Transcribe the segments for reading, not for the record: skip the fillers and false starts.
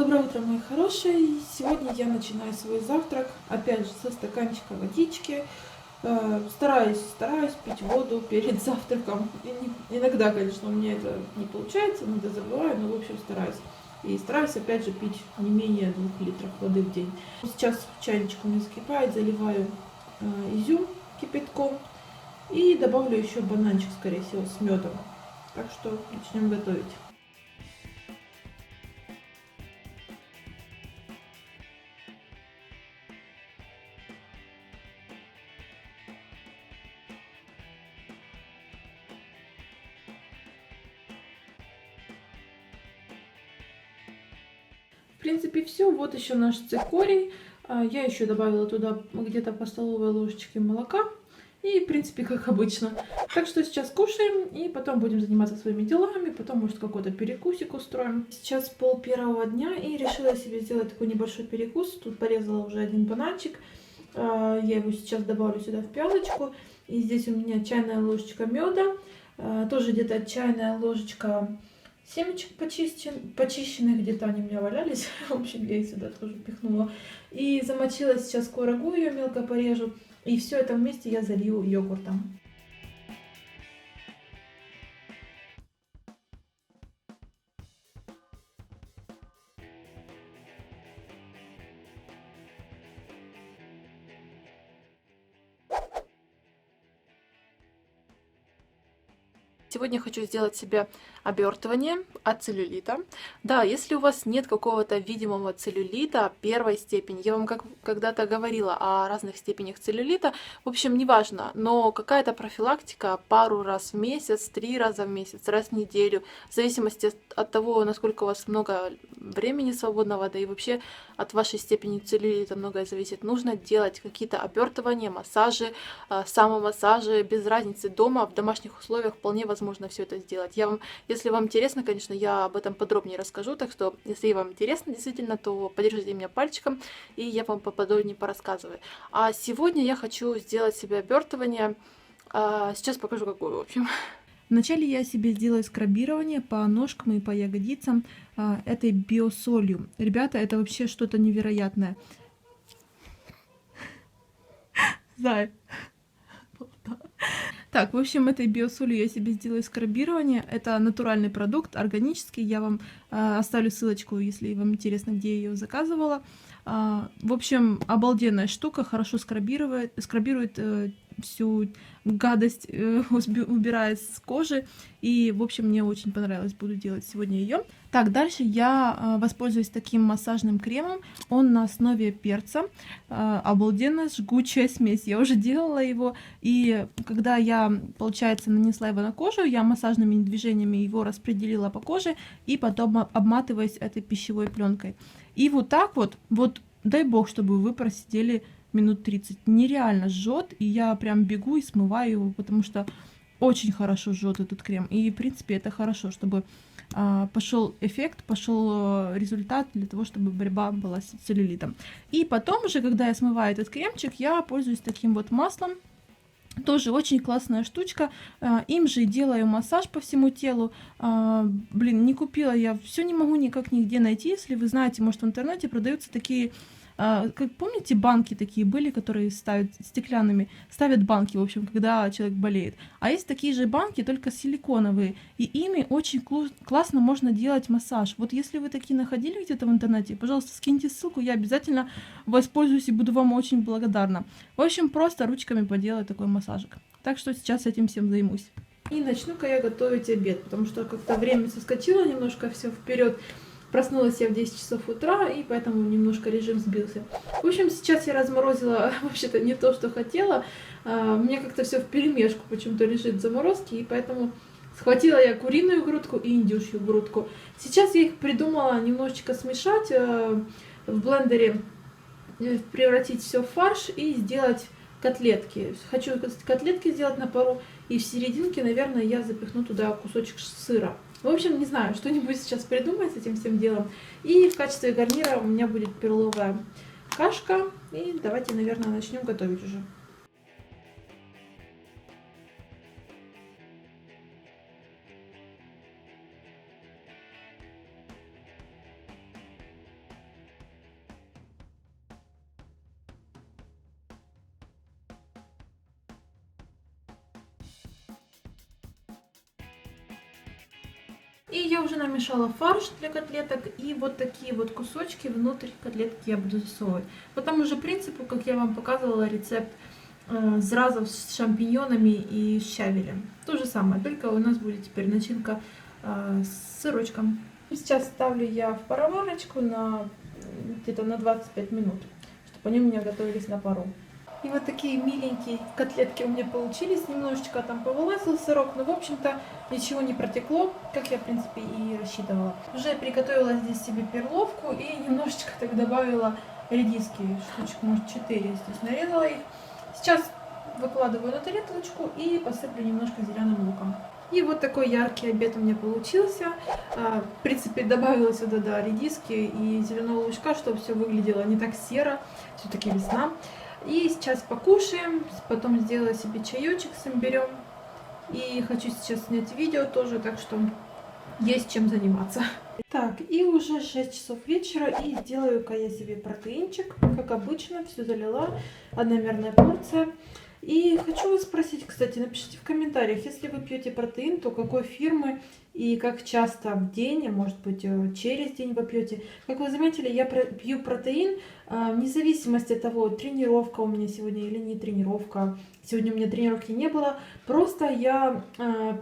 Доброе утро, мои хорошие! Сегодня я начинаю свой завтрак, опять же, со стаканчика водички. Стараюсь пить воду перед завтраком. Иногда, конечно, у меня это не получается, иногда забываю, но, в общем, стараюсь. И стараюсь, опять же, пить не менее 2 литров воды в день. Сейчас чайничек у меня закипает, заливаю изюм кипятком и добавлю еще бананчик, скорее всего, с медом. Так что начнем готовить. В принципе, все. Вот еще наш цикорий. Я еще добавила туда где-то по столовой ложечке молока. И, в принципе, как обычно. Так что сейчас кушаем, и потом будем заниматься своими делами. Потом, может, какой-то перекусик устроим. Сейчас 12:30 дня, и решила себе сделать такой небольшой перекус. Тут порезала уже один бананчик. Я его сейчас добавлю сюда в пиалочку. И здесь у меня чайная ложечка меда. Тоже где-то чайная ложечка семечек почищенных, где-то они у меня валялись. В общем, я их сюда тоже пихнула. И замочила сейчас курагу, ее мелко порежу. И все это вместе я залью йогуртом. Сегодня я хочу сделать себе обертывание от целлюлита. Да, если у вас нет какого-то видимого целлюлита первой степени, я вам когда-то говорила о разных степенях целлюлита, в общем, неважно, но какая-то профилактика пару раз в месяц, 3 раза в месяц, раз в неделю, в зависимости от того, насколько у вас много времени свободного, да и вообще от вашей степени целлюлита многое зависит. Нужно делать какие-то обертывания, массажи, самомассажи, без разницы дома, в домашних условиях вполне возможно все это сделать. Если вам интересно, конечно, я об этом подробнее расскажу, так что, если вам интересно действительно, то поддержите меня пальчиком, и я вам поподробнее порассказываю. А сегодня я хочу сделать себе обертывание. Сейчас покажу, какое, в общем. Вначале я себе сделаю скрабирование по ножкам и по ягодицам этой биосолью. Ребята, это вообще что-то невероятное. Зай. Так, в общем, этой биосолью я себе сделаю скрабирование. Это натуральный продукт, органический. Я вам оставлю ссылочку, если вам интересно, где я ее заказывала. В общем, обалденная штука, хорошо скрабирует всю гадость, убирает с кожи. И, в общем, мне очень понравилось. Буду делать сегодня ее. Так, дальше я воспользуюсь таким массажным кремом. Он на основе перца. Обалденная жгучая смесь. Я уже делала его. И когда я, получается, нанесла его на кожу, я массажными движениями его распределила по коже и потом обматываюсь этой пищевой пленкой. И вот так вот, дай бог, чтобы вы просидели минут 30. Нереально жжет, и я прям бегу и смываю его, потому что очень хорошо жжет этот крем. И, в принципе, это хорошо, чтобы пошел эффект, пошел результат для того, чтобы борьба была с целлюлитом. И потом уже, когда я смываю этот кремчик, я пользуюсь таким вот маслом. Тоже очень классная штучка. Им же делаю массаж по всему телу. Блин, не купила я, все не могу никак нигде найти. Если вы знаете, может, в интернете продаются такие, как помните, банки такие были, которые ставят стеклянными, ставят банки, в общем, когда человек болеет. А есть такие же банки, только силиконовые, и ими очень классно можно делать массаж. Вот если вы такие находили где-то в интернете, пожалуйста, скиньте ссылку, я обязательно воспользуюсь и буду вам очень благодарна. В общем, просто ручками поделать такой массажик. Так что сейчас этим всем займусь. И начну-ка я готовить обед, потому что как-то время соскочило немножко все вперед. Проснулась я в 10 часов утра, и поэтому немножко режим сбился. В общем, сейчас я разморозила вообще-то не то, что хотела. Мне как-то все вперемешку почему-то лежит в заморозке, и поэтому схватила я куриную грудку и индюшью грудку. Сейчас я их придумала немножечко смешать в блендере, превратить все в фарш и сделать котлетки. Хочу котлетки сделать на пару, и в серединке, наверное, я запихну туда кусочек сыра. В общем, не знаю, что-нибудь сейчас придумать с этим всем делом. И в качестве гарнира у меня будет перловая кашка. И давайте, наверное, начнем готовить уже. И я уже намешала фарш для котлеток, и вот такие вот кусочки внутрь котлетки я буду засовывать. По тому же принципу, как я вам показывала рецепт зразов с шампиньонами и щавелем. То же самое, только у нас будет теперь начинка с сырочком. Сейчас ставлю я в пароварочку на где-то на 25 минут, чтобы они у меня готовились на пару. И вот такие миленькие котлетки у меня получились. Немножечко там повылазил сырок, но в общем-то ничего не протекло, как я в принципе и рассчитывала. Уже приготовила здесь себе перловку и немножечко так добавила редиски, штучек может 4 здесь нарезала их. Сейчас выкладываю на тарелочку и посыплю немножко зеленым луком. И вот такой яркий обед у меня получился. В принципе, добавила сюда, да, редиски и зеленого лучка, чтобы все выглядело не так серо. Все-таки весна. И сейчас покушаем, потом сделаю себе чаечек с имбирем. И хочу сейчас снять видео тоже, так что есть чем заниматься. Так, и уже 6 часов вечера, и сделаю-ка я себе протеинчик. Как обычно, все залила, одномерная порция. И хочу вас спросить, кстати, напишите в комментариях, если вы пьете протеин, то какой фирмы и как часто в день, а может быть через день вы пьете. Как вы заметили, я пью протеин вне зависимости от того, тренировка у меня сегодня или не тренировка. Сегодня у меня тренировки не было. Просто я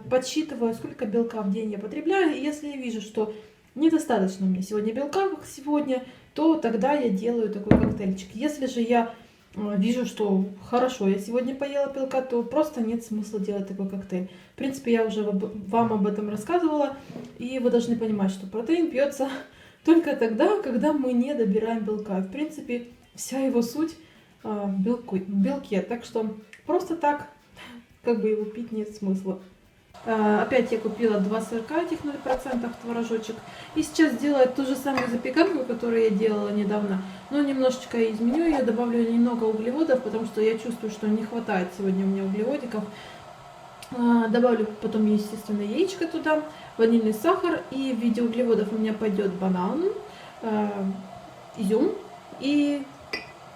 подсчитываю, сколько белка в день я потребляю. И если я вижу, что недостаточно у меня сегодня белка, как сегодня, то тогда я делаю такой коктейльчик. Если же я вижу, что хорошо, я сегодня поела белка, то просто нет смысла делать такой коктейль. В принципе, я уже вам об этом рассказывала, и вы должны понимать, что протеин пьется только тогда, когда мы не добираем белка. В принципе, вся его суть в белке, так что просто так как бы его пить нет смысла. Опять я купила 2 сырка, этих 0% творожочек. И сейчас делаю ту же самую запеканку, которую я делала недавно. Но немножечко изменю ее, добавлю немного углеводов, потому что я чувствую, что не хватает сегодня у меня углеводиков. Добавлю потом, естественно, яичко туда, ванильный сахар. И в виде углеводов у меня пойдет банан, изюм и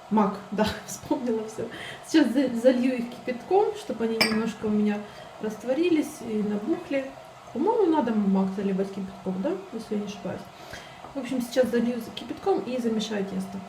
мак. Да, вспомнила все. Сейчас залью их кипятком, чтобы они немножко у меня растворились и набухли. По-моему, надо мак заливать кипятком, да? Если я не ошибаюсь. В общем, сейчас залью кипятком и замешаю тесто.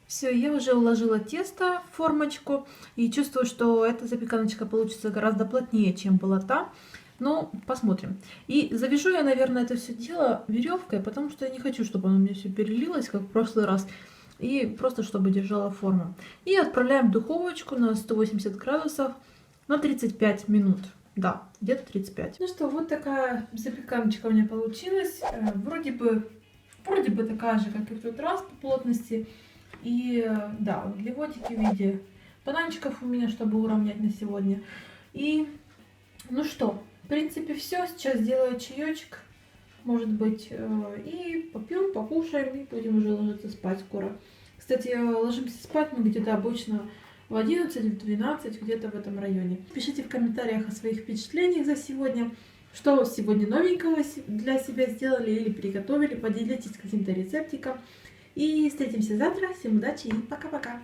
Все, я уже уложила тесто в формочку и чувствую, что эта запеканочка получится гораздо плотнее, чем была та. Но посмотрим. И завяжу я, наверное, это все дело веревкой, потому что я не хочу, чтобы оно у меня все перелилось, как в прошлый раз. И просто чтобы держала форму. И отправляем в духовочку на 180 градусов на 35 минут. Да, где-то 35. Ну что, вот такая запеканочка у меня получилась. Вроде бы такая же, как и в тот раз по плотности. И да, углеводики в виде бананчиков у меня, чтобы уравнять на сегодня. И ну что, в принципе все. Сейчас сделаю чаечек, может быть, и попьем, покушаем, и будем уже ложиться спать скоро. Кстати, ложимся спать мы где-то обычно в 11, в 12, где-то в этом районе. Пишите в комментариях о своих впечатлениях за сегодня. Что сегодня новенького для себя сделали или приготовили. Поделитесь каким-то рецептиком. И встретимся завтра. Всем удачи и пока-пока.